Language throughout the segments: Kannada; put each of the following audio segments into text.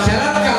Jangan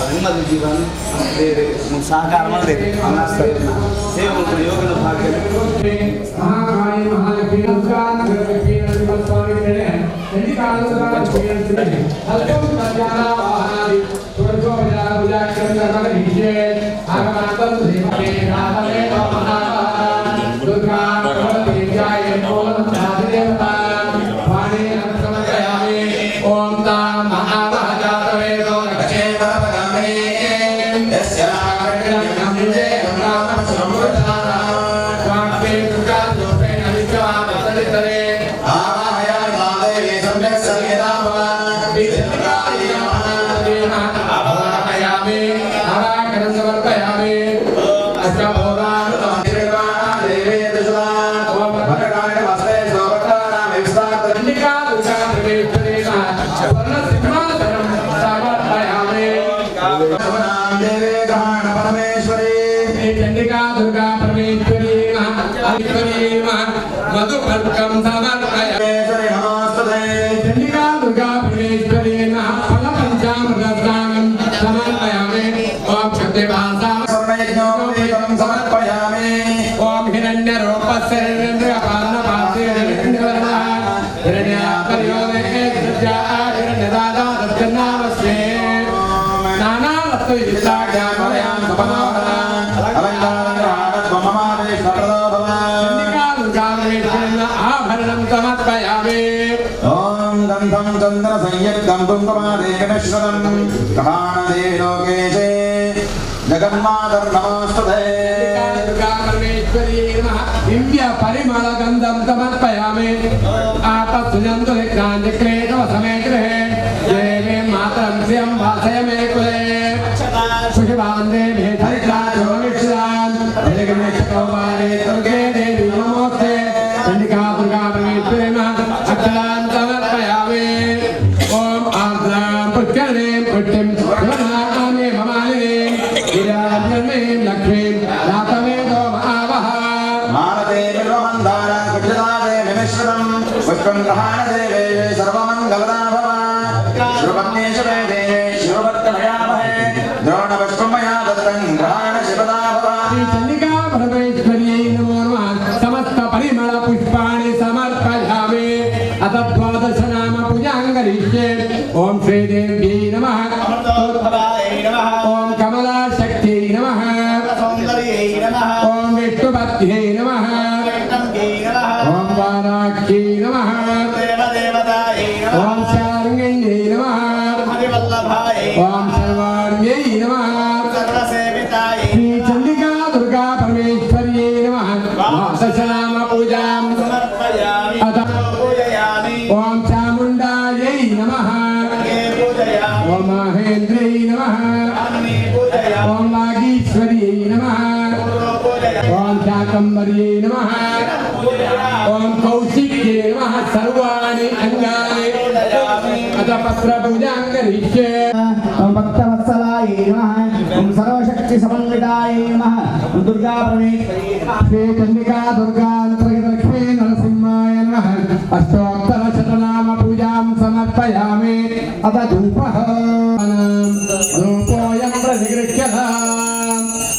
ನೆಮ್ಮದಿ ಜೀವನ ಸಹಕಾರ ಮಾಡಬೇಕು ಸೇವೆ ಯೋಗನ ಭಾಗ್ಯ मधुपर्कं समर्पयामि नमोस्तुते चंडिका दुर्गा परमेश्वरी फलपंचामृतस्नानं समर्पयामि ओम शक्तिभासां सर्वयज्ञोपवीतं समर्पयामि ओम हिरण्यरूपस्य हिरण्यपादपास्य हिरण्यवर्णः हिरण्याकर्योदे सज्जा हिरण्यदादा दक्षिणावस्ये नानावस्तुयुक्ताज्ञानमयां सपनोहरा गंधं चंद्र संयुक्तं कुंकुमादेकमिश्रतं कहानदे लोकेशे जगन्मातर नमोस्तुते दुर्गा परमेश्वरी नमः दिव्य परिमल गंधं समर्पयामि आपस्तुजन्तु निक्रान्तिक्रेतव समे गृहे देवे मातरं श्रियं वासय मे कुले सुखिवान्दे भेदरिद्राजोमिश्रान् जगन्नेशकौमारे दुर्गे देवी नमोस्ते चंडिका दुर्गा परमेश्वरी नमः अक्षरान् समर्पयामि ओम आर्द्रां पुष्करणीं पुष्टिं शिवनामे ममालिनीं गिराजन्मीं लक्ष्मीं रातवेदो महावः मानते बिल्वमन्दारा कुक्षदादे निमिश्रं पुष्पं ग्रहाणदेवे सर्वमङ्गलदा भव शिवपत्नीश्वरे देवे शिवभक्तमयामहे द्रोणपुष्पमया दत्तं ग्रहाण शिवदा भव चंडिका परमेश्वर्यै नमो नमः समस्त परिमल पुष्पाणि समर्पयामि अथ द्वादश नाम पूजां करिष्ये ओम श्री देव्यै नमः अमृतोद्भवायै नमः ओम कमला शक्त्यै नमः सौन्दर्यै नमः ओम विष्णुपत्यै नमः विष्णुपत्यै नमः ओम वाराख्यै नमः देवदेवतायै नमः ओम शार्ङ्गिण्यै नमः हरिवल्लभायै ओम सर्वाण्यै नमः सर्वसेवितायै श्री चंडिका दुर्गा परमेश्वर्यै नमः द्वादश नाम पूजां समर्पयामि अथ पूजयामि ओम चामुण्डायै नमः पूजयामि ओम महेन्द्रै नमः पूजयामि ओम वागीश्वर्यै नमः नमः ओम कौशिक्ये नमः सर्वाणि अंगानि अथ पत्रपूजां करिष्ये ओम भक्तवत्सलाय नमः ओम सर्वशक्ति समन्विताय नमः ओम दुर्गा परमेश्वरी श्री चंडिका दुर्गा लक्ष्मी नरसिंहाय नमः अष्टोत्तर शतनाम पूजां समर्पयामि अथ धूपः धूपोऽयं प्रतिगृह्यताम्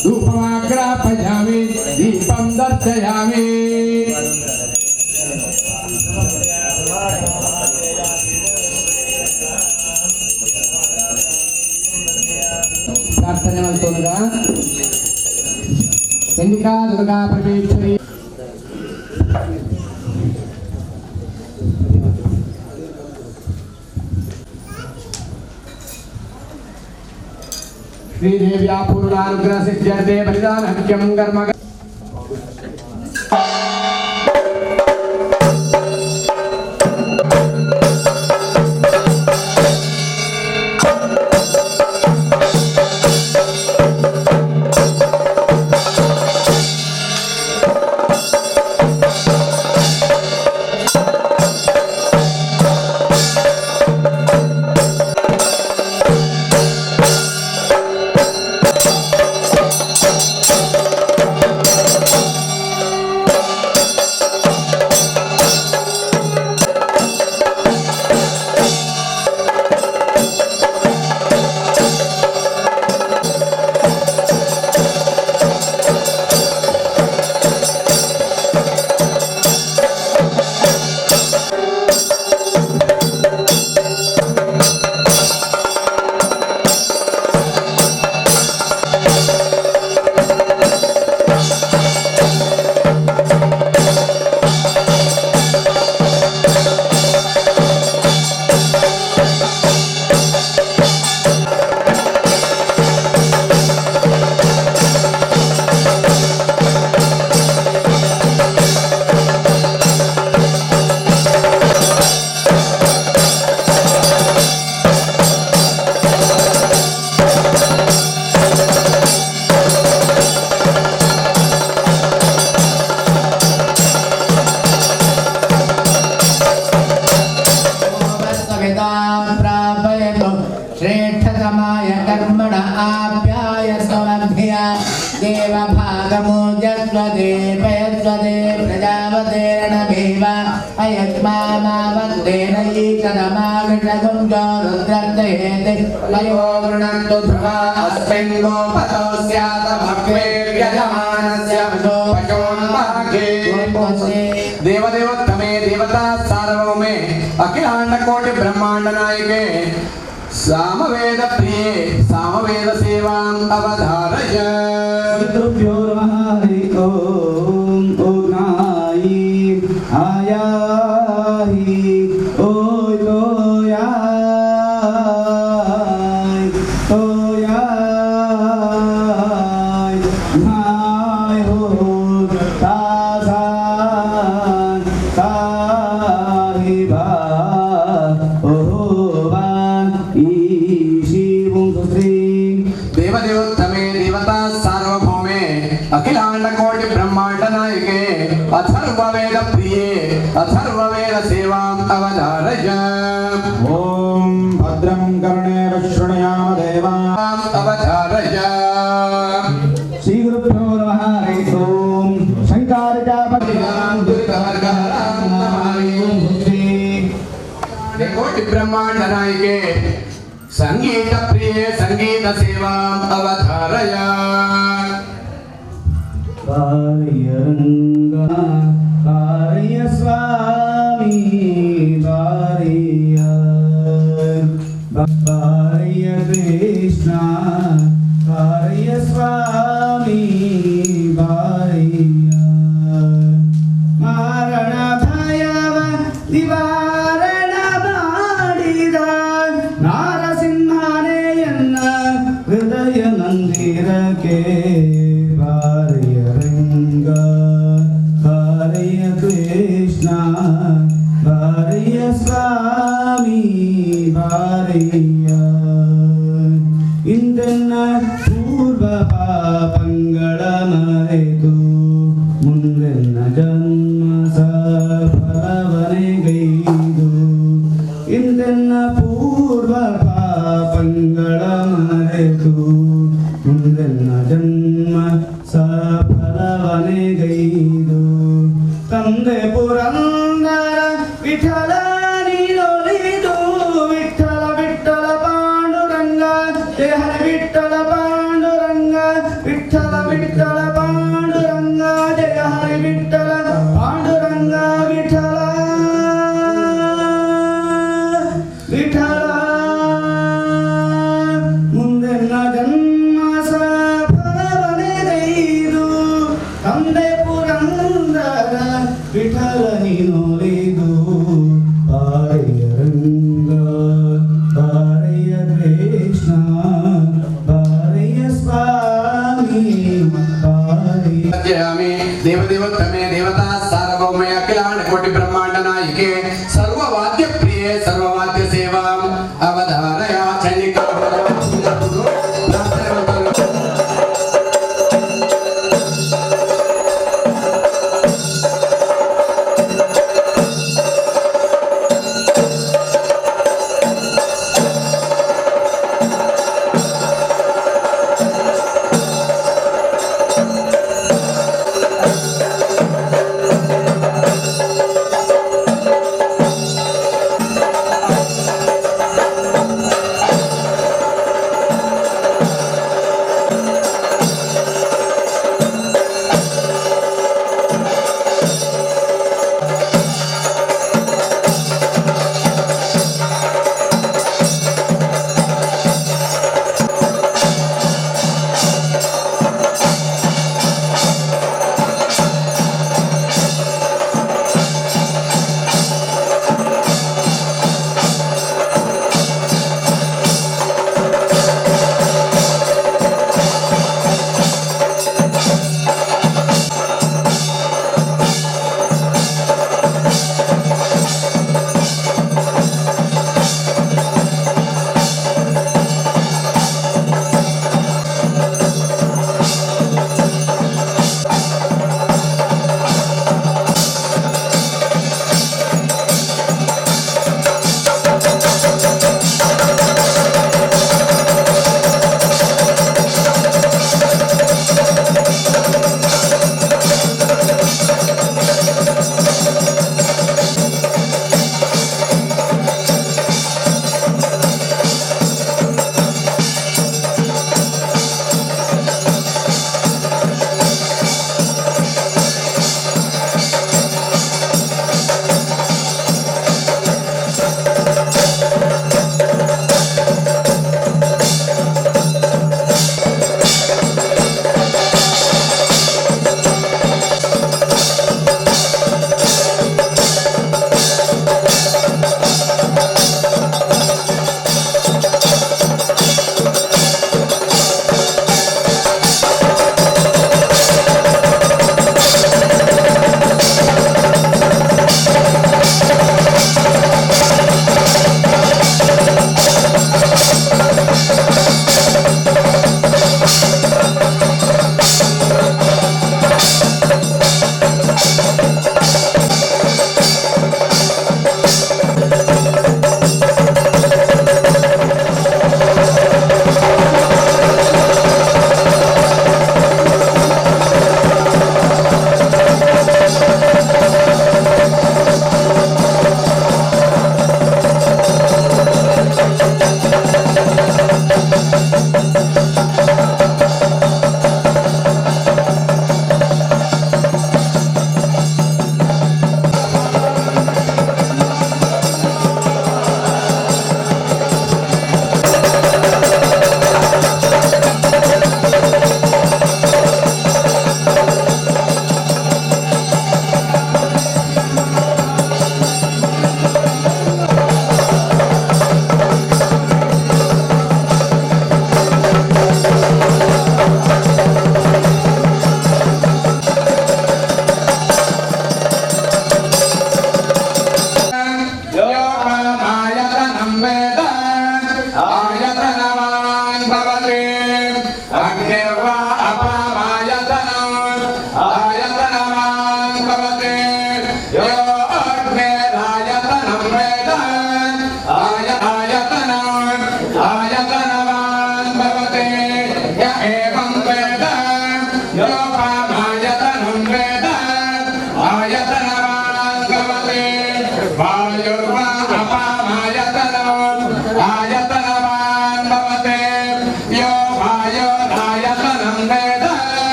धूपमाग्रापयामि दीपं दर्शयामि प्रार्थने ಮಾಡ್ತೋನಗ ಚಂಡಿಕಾ ದುರ್ಗಾ ಪರಮೇಶ್ವರಿ श्रीदेव्या पूर्णानुग्रह सिद्ध्यर्थे बलिदानहत्यं कर्म श्रेष्ठतमाय कर्मण आप्याय समभ्या देवभागमोजस्वदे पयस्वदे प्रजापतेरणमेव अयज्मामावन्देन ईकरमागृषगुञ्जो रुद्रर्दयेति लयो वृणन्तु ध्रुवा अस्मिन् गोपतो स्यादमग्नेर्यजमानस्य पशोन्भागे देवदेवोत्तमे देवता सार्वभौमे अखिलांड कोटि ब्रह्मांड नायके सामवेद प्रिये सामवेद सेवाम् अवधारय पितृभ्यो नमः हरि ओम ओनाई आयाहि ओय तोयाय नाय हो तासान साहिबा ओवान ईशी मुंगश्री देवदेवोत्तमे देवता सार्वभौमे अखिलांड कोटि ब्रह्मांड नायके अथर्ववेद प्रिये अथर्ववेद सेवाम् अवधारय ओम भद्रं कर्णेन शृणुयाम देवान् अवधारय श्री गुरुभ्यो नमः हरि ओम शंकराचार्यां दुर्गहरहरां नमामि कोटि ब्रह्मांड नायके संगीत प्रिये संगीत सेवाम् अवधारय वार्यरंगा वार्य स्वामी वार्य वार्य कृष्ण वार्य स्वामी वार्य मारण भयव निवारण ಮಾಡಿದ ನಾರಸಿಂಹನೇ ಎನ್ನ ಹೃದಯ ಮಂದಿರಕ್ಕೆ ಬಾರಿಯ ರಂಗ ಬಾರಿಯ ಕೃಷ್ಣ ಬಾರಿಯ ಸ್ವಾಮಿ ಬಾರಿಯ ಇಂದೆನ್ನ ಪೂರ್ವ ಪಾಪಂಗಳ ಮರೆತು ಮುಂದೆನ್ನ ಜನ್ಮ ಸಫಲವನೆಗೈದು ಇಂದೆನ್ನ ಪೂರ್ವ ಪಾಪಂಗಳ ಮರೆತು ಮುಂದೆನ್ನ ಜನ್ಮ ಸಫಲವನೆಗೈದು ತಂದೆ ಪುರಂದರ ವಿಠಲ ನೀನೊಲಿದು ವಿಠಲ ವಿಠಲ ಪಾಂಡುರಂಗ ಜಯ ಹರಿ ವಿಠಲ ಪಾಂಡುರಂಗ ವಿಠಲ ವಿಠಲ ಪಾಂಡುರಂಗ ಜಯ ಹರಿ ವಿಠಲ ಪಾಂಡುರಂಗ ವಿಠಲ ವಿಠಲ ಮುಂದೆನ್ನ ಜನ್ಮ ಸಫಲವನೆಗೈದು ತಂದೆ ಪುರಂದರ ವಿಠಲ ನೀನೊಲಿದು ಬಾರೆಯ ರಂಗ ಬಾರೆಯ ಕೃಷ್ಣ ಬಾರೆಯ ಸ್ವಾಮಿ ಬಾರೆಯ सज्जयामि देवदेवोत्तमे देवता सार्वभौमे अखिलांड कोटि ब्रह्मांड नायिके सर्ववाद्य प्रिये सर्ववाद्य सेवाम् अवधारया चंडिका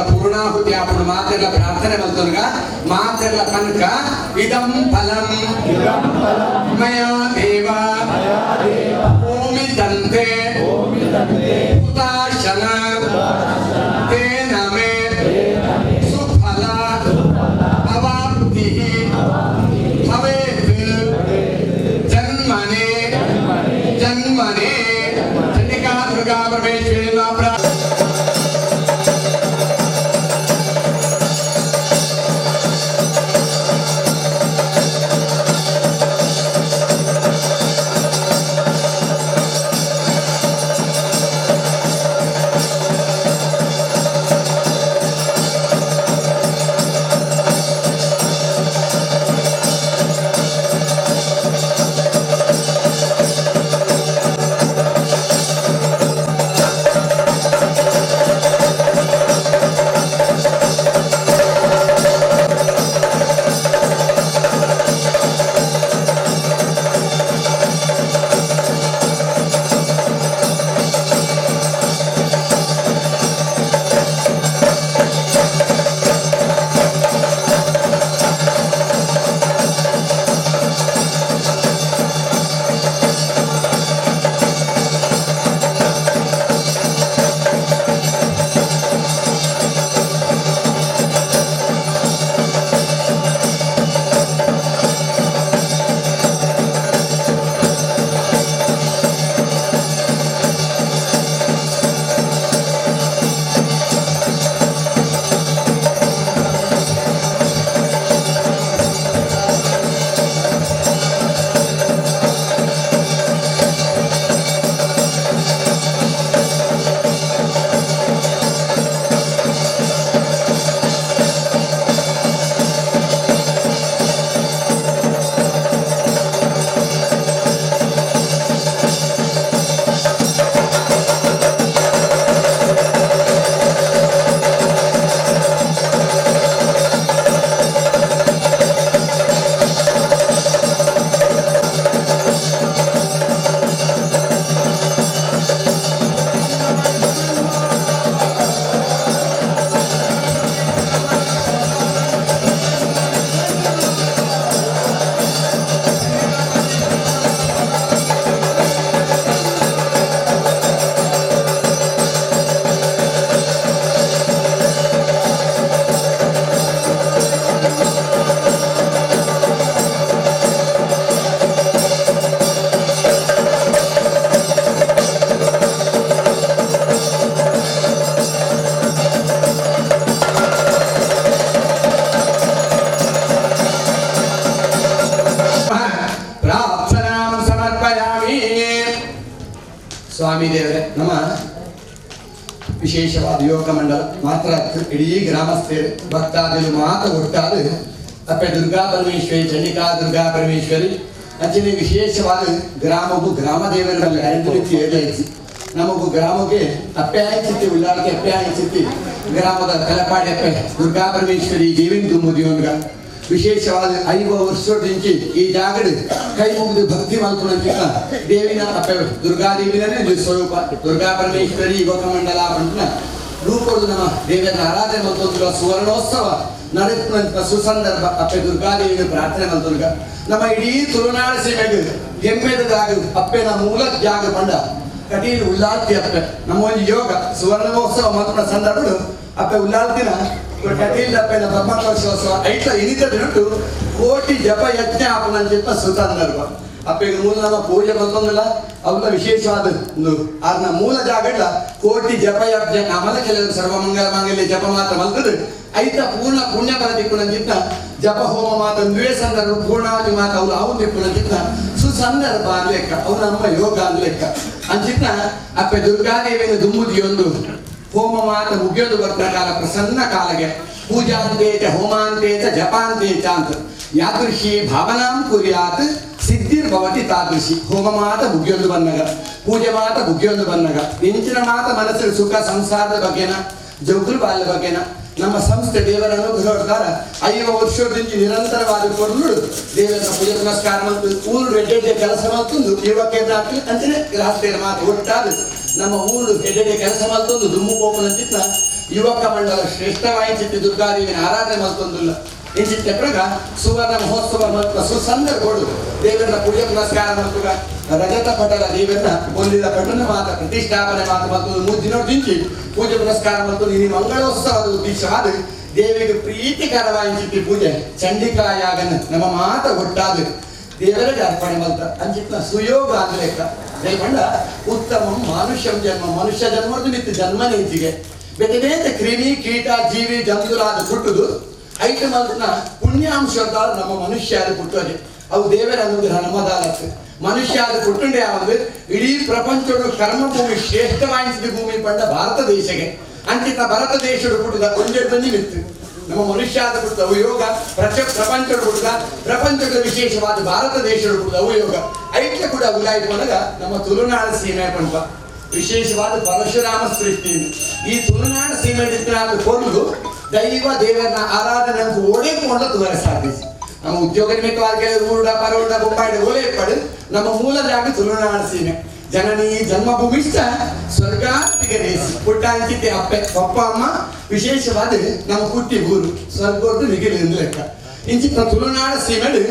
పూర్ణాహుతి అప్పుడు మాత్రల ప్రార్థన వెళ్తుండగా మాత్రల కనుక ఇదం ఫలం మయా దేవ భూమి దంతే ఉదాశన తేన మే సుఫల అవాప్తి భవేత్ జన్మనే జన్మనే చండికా దుర్గా పరమేశ్వరి ಸ್ವಾಮಿ ದೇವರೇ ನಮ್ಮ ವಿಶೇಷವಾದ ಯೋಗ ಮಂಡಲ ಮಾತ್ರ ಇಡೀ ಗ್ರಾಮಸ್ಥರು ಭಕ್ತಾದಿಗಳು ಮಾತ್ರ ಒಟ್ಟಾದ ಅಪ್ಪೆ ದುರ್ಗಾ ಪರಮೇಶ್ವರಿ ಚಂಡಿಕಾ ದುರ್ಗಾ ಪರಮೇಶ್ವರಿ ಅಂಚನೆ ವಿಶೇಷವಾದ ಗ್ರಾಮವು ಗ್ರಾಮ ದೇವರಲ್ಲಿ ಎರಡು ರೀತಿ ಏರ್ಲೈಸಿ ನಮಗೂ ಗ್ರಾಮಕ್ಕೆ ಅಪ್ಪೆ ಆಯ್ತಿತ್ತು ಉಳ್ಳಾಳಕ್ಕೆ ಅಪ್ಪೆ ಆಯ್ತಿತ್ತು ಗ್ರಾಮದ ಕಲಪಾಡಿ ಅಪ್ಪೆ ದುರ್ಗಾ ಪರಮೇಶ್ವರಿ ದೇವಿನ ತುಂಬುದಿಯೋನ್ಗ ವಿಶೇಷವಾದ 5 ವರ್ಷದಿಂದ ಈ ಜಾಗದ ಕೈ ಮುಗಿದು ಭಕ್ತಿ ಮಾಡ್ಕೊಂಡ ದೇವಿನ ಅಪ್ಪೆ ದುರ್ಗಾದೇವಿನೇ ಸ್ವರೂಪ ದುರ್ಗಾ ಪರಮೇಶ್ವರಿ ಯುವಕ ಮಂಡಲ ಅಂತ ರೂಪಗಳು ನಮ್ಮ ದೇವಿಯ ಆರಾಧನೆ ಮಾಡ್ತಂದ್ರ ಸುವರ್ಣೋತ್ಸವ ನಡೆಯುವಂತ ಸುಸಂದರ್ಭ ಅಪ್ಪೆ ದುರ್ಗಾದೇವಿನ ಪ್ರಾರ್ಥನೆ ಮಾಡ್ತಂಗ ನಮ್ಮ ಇಡೀ ತುಳುನಾಡ ಸೀಮೆಗೆ ಹೆಮ್ಮೆದ ಜಾಗ ಅಪ್ಪೆನ ಮೂಲ ಜಾಗ ಬಂಡ ಕಟೀಲ್ ಉಳ್ಳಾಲ್ತಿ ಅಪ್ಪೆ ನಮ್ಮ ಒಂದು ಯೋಗ ಸುವರ್ಣೋತ್ಸವ ಮಾಡ್ಕೊಂಡ ಸಂದರ್ಭ ಅಪ್ಪೆ ಉಳ್ಳಾಲ್ತಿನ ಕಟೀಲ್ ಅಪ್ಪೆನ ಬ್ರಹ್ಮಕಲಶೋತ್ಸವ ಐತ ಇನಿತು ಕೋಟಿ ಜಪ ಯಜ್ಞ ಆಪನ ಸುಸಂದರ್ಭ ಅಪ್ಪೆಗೆ ಮೂಲ ನಮ್ಮ ಪೂಜೆ ಬಂತಂದಿಲ್ಲ ಅವನ್ನ ವಿಶೇಷವಾದ ಅದನ್ನ ಮೂಲ ಜಾಗ ಇಲ್ಲ ಕೋಟಿ ಜಪ ಯಜ್ಞ ಆಮೇಲೆ ಕೆಲವರು ಸರ್ವಮಂಗಲ ಮಾಂಗಲ್ಯ ಜಪ ಮಾತ್ರ ಮಲ್ತದೆ ಐತ ಪೂರ್ಣ ಪುಣ್ಯ ಫಲ ದಿಕ್ಕುನಂಚಿತ್ತ ಜಪ ಹೋಮ ಮಾತ ದ್ವೇ ಸಂದರ್ಭ ಪೂರ್ಣಾದಿ ಮಾತ ಅವ್ರು ಅವ್ನು ದಿಕ್ಕುನಂಚಿತ್ತ ಸುಸಂದರ್ಭ ಅನ್ಲೆಕ್ಕ ಅವ್ರು ನಮ್ಮ ಯೋಗ ಅನ್ಲೆಕ್ಕ ಅಂಚಿತ್ತ ಅಪ್ಪೆ ದುರ್ಗಾದೇವಿನ ದುಮ್ಮುದಿಯೊಂದು ಹೋಮ ಮಾತ ಮುಗಿಯೋದು ಬರ್ತ ಕಾಲ ಪ್ರಸನ್ನ ಕಾಲಗೆ ಪೂಜಾಂತೇಚ ಹೋಮಾಂತೇಚ ಜಪಾಂತೇಚ ಅಂತ ಯಾದೃಶಿ ಭಾವನಾಂ ಕುರ್ಯಾತ್ ಸಿದ್ಧಿರ್ಭವತಿ ತಾದೃಶಿ ಹೋಮ ಮಾತ ಮುಗಿಯೊಂದು ಬಂದಾಗ ಪೂಜೆ ಮಾತ ಮುಗಿಯೊಂದು ಬಂದಾಗ ಇಂಚಿನ ಮಾತ ಮನಸ್ಸಿನ ಸುಖ ಸಂಸಾರದ ಬಗ್ಗೆನ ಜೌಗುಲ್ ಬಾಲ್ಯ ಬಗ್ಗೆನ ನಮ್ಮ ಸಂಸ್ಥೆ ದೇವರ ಅನುಗ್ರಹಕಾರ 5 ವರ್ಷದಿಂದ ನಿರಂತರವಾದ ಕೊಡಲು ದೇವರ ಪೂಜೆ ನಮಸ್ಕಾರ ಮತ್ತು ಊರು ಎಡ್ಡೆ ಕೆಲಸ ಮಾಡ್ತಂದು ಯುವಕ್ಕೆ ಅಂಚನೆ ರಾಷ್ಟ್ರೀಯ ಮಾತು ಒಟ್ಟಾದ ನಮ್ಮ ಊರು ಎಡ್ಡೆ ಕೆಲಸ ಮಾಡ್ತಂದು ದುಮ್ಮು ಕೋಪನಂಚಿತ್ತ ಯುವಕ ಮಂಡಲ ಶ್ರೇಷ್ಠವಾಯಿಸಿತ್ತು ದುರ್ಗಾದೇವಿನ ಆರಾಧನೆ ಮಾಡ್ತಂದಿಲ್ಲ ಇಂಚಿತ್ತ ಪ್ರಗ ಸುವರ್ಣ ಮಹೋತ್ಸವ ಮತ್ತು ಸುಸಂದರ್ಭಗಳು ದೇವರ ಪೂಜೆ ಪುನಸ್ಕಾರ ಮತ್ತು ರಜತ ಪಟಲ ದೇವರನ್ನ ಹೊಂದಿದ ಪಟನ ಮಾತ ಪ್ರತಿಷ್ಠಾಪನೆ ಮಾತ ಮತ್ತು 3 ದಿನದಿಂಚಿ ಪೂಜೆ ಪುನಸ್ಕಾರ ಮತ್ತು ಈ ಮಂಗಳೋತ್ಸವದ ಉದ್ದೇಶವಾದ ದೇವಿಗೆ ಪ್ರೀತಿಕರವಾಯಿಸಿತ್ತು ಪೂಜೆ ಚಂಡಿಕಾಯಾಗನ ನಮ್ಮ ಮಾತ ಒಟ್ಟಾದ ದೇವರಿಗೆ ಅರ್ಪಣೆ ಮಲ್ತ ಅಂಚಿತ್ತ ಸುಯೋಗ ಆಗ್ಲೆಕ್ಕ ದಯಪಂಡ ಉತ್ತಮ ಮನುಷ್ಯ ಜನ್ಮದ ನಿತ್ಯ ಜನ್ಮ ನೀತಿಗೆ ಬೇತೆ ಬೇತೆ ಕ್ರಿಮಿ ಕೀಟ ಜೀವಿ ಜಂತುಲಾದ ಹುಟ್ಟುದು ಐಟಮ್ ಅದನ್ನ ಪುಣ್ಯಾಂಶದ ನಮ್ಮ ಮನುಷ್ಯರು ಹುಟ್ಟೋದೆ ಅವು ದೇವರ ಅನುಗ್ರಹ ನಮ್ಮದಾಲಕ್ಕೆ ಮನುಷ್ಯರು ಹುಟ್ಟುಂಡೆ ಯಾವುದು ಇಡೀ ಪ್ರಪಂಚದ ಕರ್ಮಭೂಮಿ ಶ್ರೇಷ್ಠವಾಯಿಸಿದ ಭೂಮಿ ಪಂಡ ಭಾರತ ದೇಶಕ್ಕೆ ಅಂಚಿತ ಭಾರತ ದೇಶದ ಹುಟ್ಟಿದ ಒಂದೆರಡು ನಿಮಿತ್ತು ನಮ್ಮ ಮನುಷ್ಯದ ಹುಟ್ಟಿದ ಅವು ಯೋಗ ಪ್ರಪಂಚದ ಹುಟ್ಟಿದ ಪ್ರಪಂಚದ ವಿಶೇಷವಾದ ಭಾರತ ದೇಶದ ಹುಟ್ಟಿದ ಅವು ಯೋಗ ಐಕ್ಯ ಕೂಡ ಉಲಾಯಿತು ಅನ್ನಗ ನಮ್ಮ ತುಳುನಾಡ ಸೀಮೆ ಪಂಪ ವಿಶೇಷವಾದ ಪರಶುರಾಮ ಸೃಷ್ಟಿಯಿಂದ ಈ ತುಳುನಾಡ ಸೀಮೆ ಕೊರಲು ದೈವ ದೇವರನ್ನ ಆರಾಧನೆ ಓಡಿಕೊಂಡು ತೋರ ಸಾಧಿಸಿ ನಮ್ಮ ಉದ್ಯೋಗ ನಿಮಿತ್ತವಾಗಿ ಊರುಡ ಪರವುಡ ಬೊಂಬಾಯಿಡ ಓಲೇಪಡು ನಮ್ಮ ಮೂಲ ಜಾಗ ತುಳುನಾಡ ಸೀಮೆ ಜನನಿ ಜನ್ಮಭೂಮಿಷ್ಟ ಸ್ವರ್ಗಾತಿಗೆ ರೇಸಿ ಪುಟ್ಟಾಂಚಿತೆ ಅಪ್ಪೆ ಪಪ್ಪ ಅಮ್ಮ ವಿಶೇಷವಾದ ನಮ್ಮ ಪುಟ್ಟಿ ಊರು ಸ್ವರ್ಗೋಟ್ಟು ನಿಗಿಲಿಂದ ಲೆಕ್ಕ ಇಂಚಿನ ತುಳುನಾಡ ಸೀಮೆಡು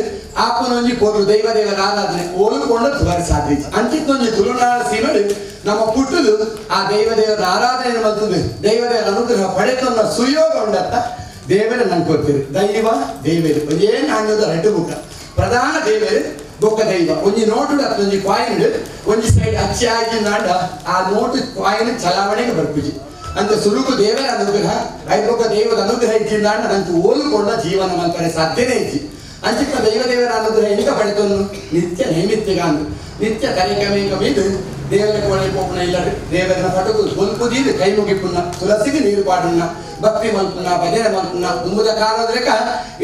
ಆಪನೊಂಜಿ ಕೊರು ದೈವ ದೇವರ ಆರಾಧನೆ ಓಲ್ಕೊಂಡು ತೋರ ಸಾಧಿಸಿ ಅಂಚಿತ್ತೊಂಜಿ ತುಳುನಾಡ ಸೀಮೆಡು ನಮ್ಮ ಪುಟ್ಟದು ಆ ದೈವ ದೇವರ ಆರಾಧನೆ ಮಾಡ್ತದೆ ದೈವ ದೇವರ ಅನುಗ್ರಹ ಪಡೆತನ್ನ ಸುಯೋಗ ಉಂಡತ್ತ ದೇವರ ನಂಬ್ಕೊಳ್ತೀರಿ ದೈವ ದೇವರು ಒಂದೇ ನಾಣ್ಯದ ರೆಡ್ಡು ಬುಕ್ಕ ಪ್ರಧಾನ ದೇವರು ಬೊಕ್ಕ ದೈವ ಒಂಜಿ ನೋಟು ಒಂಜಿ ಕಾಯಿನ್ ಒಂಜಿ ಸೈಡ್ ಅಚ್ಚಿ ಹಾಕಿ ನಾಡ ಆ ನೋಟು ಕಾಯಿನ್ ಚಲಾವಣೆಗೆ ಬರ್ಪುಜಿ ಅಂತ ಸುರುಕು ದೇವರ ಅನುಗ್ರಹ ಐದೊಕ್ಕ ದೈವದ ಅನುಗ್ರಹ ಇದ್ದಿಂದ ನಂಗೆ ಓಲ್ಕೊಂಡ ಜೀವನ ಮಾಡ್ತಾರೆ ಸಾಧ್ಯನೇ ಇದ್ದಿ ಅಂಚಿತ ದೈವ ದೇವರ ಅನುಗ್ರಹ ಎಂಕ ಪಡೆತನು ನಿತ್ಯ ನೈಮಿತ್ಯಗಾಂದು ನಿತ್ಯ ಕರಿಕಮೇಕಮೀದು ದೇವರ ಕೋಣೆ ಪೋಪುನ ಇಲ್ಲ ದೇವರನ್ನ ಪಟಕು ಹೊಲ್ಪುದೀದು ಕೈ ಮುಗಿಪುನ್ನ ತುಳಸಿಗೆ ನೀರು ಪಾಡುನ್ನ ಭಕ್ತಿ ಮಲ್ಪುನ್ನ ಭಜನೆ ಮಲ್ಪುನ್ನ ತುಂಬದ ಕಾಲದ ಲೆಕ್ಕ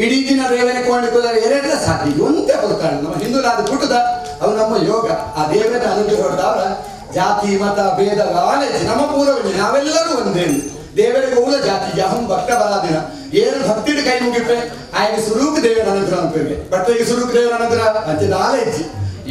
ಇಡೀ ದಿನ ದೇವರ ಕೋಣೆ ಕೂದಲು ಎರಡರ ಸಾಧ್ಯ ಒಂದೇ ಬರ್ತಾಳೆ ನಮ್ಮ ಹಿಂದೂಲಾದ ಪುಟದ ಅವು ನಮ್ಮ ಯೋಗ ಆ ದೇವರ ಅನುಗ್ರಹದವರ ಜಾತಿ ಮತ ಭೇದ ನಾಲೆಜ್ ನಮ್ಮ ಪೂರ್ವಜ ನಾವೆಲ್ಲರೂ ಒಂದೇ ದೇವರಿಗೆ ಮೂಲ ಜಾತಿ ಅಹಂ ಭಕ್ತ ಬಲಾದಿನ ಏನು ಭಕ್ತಿಡ್ ಕೈ ಮುಗಿಪೆ ಆಯ್ಕೆ ಸುರೂಪ ದೇವರ ಅನುಗ್ರಹ ಅನ್ಪೇವೆ ಬಟ್ಟೆಗೆ ಸುರೂಪ ದೇವರ ಅನುಗ್ರಹ ಅಂಚೆ ನಾಲೆಜ್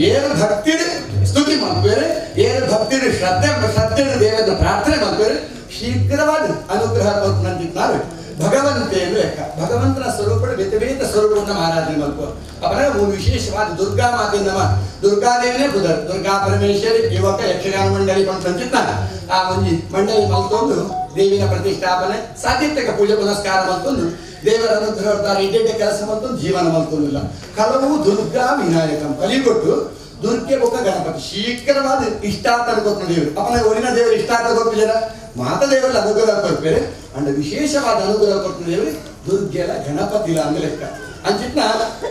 ಏನು ಭಕ್ತಿಡ್ ಸ್ತುತಿ ಮಾಡ್ಬೇರೆ ಏನು ಭಕ್ತಿಡ್ ಶ್ರದ್ಧೆ ದೇವರ ಪ್ರಾರ್ಥನೆ ಮಾಡ್ಬೇರೆ ಶೀಘ್ರವಾದ ಅನುಗ್ರಹ ನಂದಿದ್ದಾರೆ ಭಗವಂತೆ ಲೆಕ್ಕ ಭಗವಂತನ ಸ್ವರೂಪ ಬೇತ ಸ್ವರೂಪವನ್ನು ಆರಾಧನೆ ಮಾಡ್ಕೋ ಅವರ ವಿಶೇಷವಾದ ದುರ್ಗಾ ಮಾತೆ ನಮ್ಮ ದುರ್ಗಾದೇವಿನೇ ಬುಧರ್ ದುರ್ಗಾ ಪರಮೇಶ್ವರಿ ಯುವಕ ಯಕ್ಷಗಾನ ಮಂಡಳಿ ಪಂಚಿತ್ತ ಆ ಒಂಜಿ ಮಂಡಳಿ ಮಲ್ಕೊಂಡು ದೇವಿನ ಪ್ರತಿಷ್ಠಾಪನೆ ಸಾಧ್ಯತೆಕ ಪೂಜೆ ಪುನಸ್ಕಾರ ಮಲ್ಕೊಂಡು ದೇವರ ಅನುಗ್ರಹ ಇಡ್ಡೆ ಕೆಲಸ ಮಲ್ಕೊಂಡು ಜೀವನ ಮಲ್ಕೊಂಡಿಲ್ಲ ಕಲವು ದುರ್ಗಾ ವಿನಾಯಕ ಕಲಿಗೊಟ್ಟು ದುರ್ಗೆ ಬೊಕ್ಕ ಗಣಪತಿ ಶೀಘ್ರವಾದ ಇಷ್ಟಾರ್ಥ ಕೊಟ್ಟು ದೇವರು ಅವನ ಒರಿನ ದೇವರು ಇಷ್ಟಾರ್ಥ ಕೊಟ್ಟಿದ್ದಾರ ಮಾತ ದೇವರಲ್ಲಿ ಅನುಗ್ರಹ ಕೊಡ್ಬೇರೆ ಅಂಡ್ ವಿಶೇಷವಾದ ಅನುಗ್ರಹ ಕೊಟ್ಟ ದೇವರು ದುರ್ಗೆಲ ಗಣಪತಿಲ ಅಂದ ಲೆಕ್ಕ ಅಂಚಿಟ್ನ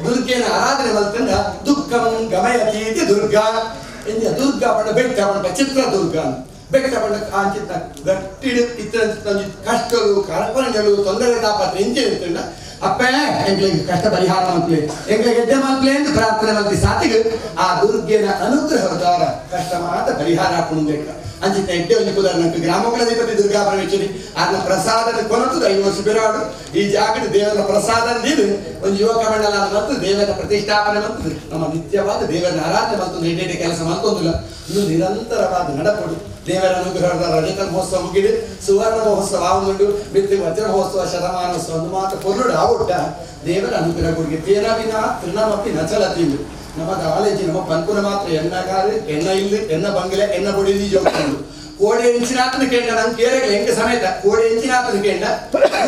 ದುರ್ಗೆನ ಆರಾಧನೆ ಮಲ್ಕೊಂಡ ದುಃಖಂ ಗಮಯತೀತಿ ದುರ್ಗಾ ಎಂದ ದುರ್ಗಾ ಪಂಡ ಬೆಟ್ಟ ಪಂಡ ಚಿತ್ರ ದುರ್ಗಾ ಬೆಟ್ಟ ಪಂಡ ಅಂಚಿಟ್ನ ಗಟ್ಟಿಡು ಇತರ ಕಷ್ಟಗಳು ಕಳಪಣಗಳು ತೊಂದರೆ ತಾಪತ್ರ ಎಂಜೆ ಇರ್ತಂಡ ಅಪ್ಪ ಎಂಗ್ಳಿಗೆ ಕಷ್ಟ ಪರಿಹಾರ ಮಾಡ್ಲಿ ಎಂಗ್ಳಿಗೆ ಗೆಡ್ಡೆ ಮಾಡ್ಲಿ ಎಂದು ಪ್ರಾರ್ಥನೆ ಮಾಡ್ಲಿ ಸಾತಿಗೆ ಆ ದುರ್ಗೆನ ಅನುಗ್ರಹದವರ ಕಷ್ಟ ಮಾತ್ರ ಪರಿಹಾರ ಹಾಕೊಂಡು ಅಂಚಿತ ಎಡ್ಡೆ ಒಂದು ಕುದಾರ ನಂಗೆ ಗ್ರಾಮಗಳಧಿಪತಿ ದುರ್ಗಾ ಪರಮೇಶ್ವರಿ ಅದನ್ನ ಪ್ರಸಾದದ ಕೊನತುದು 5 ವರ್ಷ ಬಿರಾಡು ಈ ಜಾಗದ ದೇವರ ಪ್ರಸಾದ ನೀಡು ಒಂದು ಯುವಕ ಮಂಡಲ ಮತ್ತು ದೇವರ ಪ್ರತಿಷ್ಠಾಪನೆ ಮತ್ತು ನಮ್ಮ ನಿತ್ಯವಾದ ದೇವರ ಆರಾಧನೆ ಮತ್ತು ಎಡ್ಡೆ ಕೆಲಸ ಮಾಡ್ತೊಂದಿಲ್ಲ ಇನ್ನು ನಿರಂತರವಾದ ನಡಪಡು ದೇವರ ಅನುಗ್ರಹದ ರಜತ ಮಹೋತ್ಸವ ಮುಗಿದು ಸುವರ್ಣ ಮಹೋತ್ಸವ ಆವುಂಡು ಮಿತ್ತಿ ವಜ್ರ ಮಹೋತ್ಸವ ಶತಮಾನೋತ್ಸವ ಒಂದು ಮಾತ್ರ ಪೊರ್ಲುಡು ಆವುಟ್ಟ ದೇವರ ಅನುಗ್ರಹ ಕೊಡುಗೆ ತೇನವಿನ ತೃಣಮಪ್ಪಿ ನಚಲತಿಂದು ನಮ್ಮ ಕಾಲೇಜಿ ನಮ್ಮ ಪಂಪುನ ಮಾತ್ರ ಎಣ್ಣಗಾರು ಎಣ್ಣ ಇಲ್ಲಿ ಎಣ್ಣ ಬಂಗಲೆ ಎಣ್ಣ ಬುಡಿದಿ ಜೋಕೊಂಡು ಕೋಡೆ ಎಂಚಿನಾತನ ಕೇಂಡ ನಂಗೆ ಕೇರಕ್ಕೆ ಹೆಂಗೆ ಸಮೇತ ಕೋಡೆ ಎಂಚಿನಾತನ ಕೇಂಡ